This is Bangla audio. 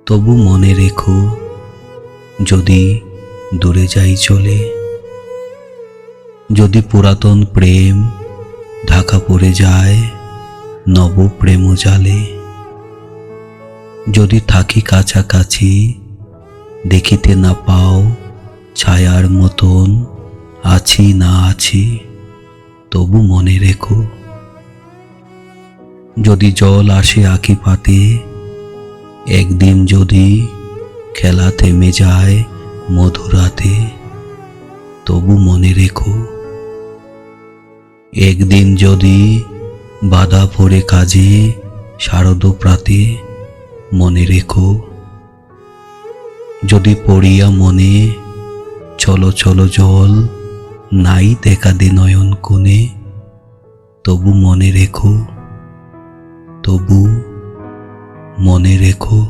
তবু মনে রেখো, যদি দূরে যাই চলে, যদি পুরাতন প্রেম ঢাকা পড়ে যায় নব প্রেম জালে, যদি থাকি কাছাকাছি দেখিতে না পাও ছায়ার মতন আছি না আছি, তবু মনে রেখো, যদি জল আসে আঁখি পাতে, একদিন যদি খেলা থেমে যায় মধুরাতে, তবু মনে রেখো, একদিন যদি বাধা পড়ে কাজে শারদ প্রাতে, মনে রেখো, যদি পড়িয়া মনে চলো চলো জল নাই দেখা দে নয়ন কোণে, তবু মনে রেখো, তবু মনে রেখো।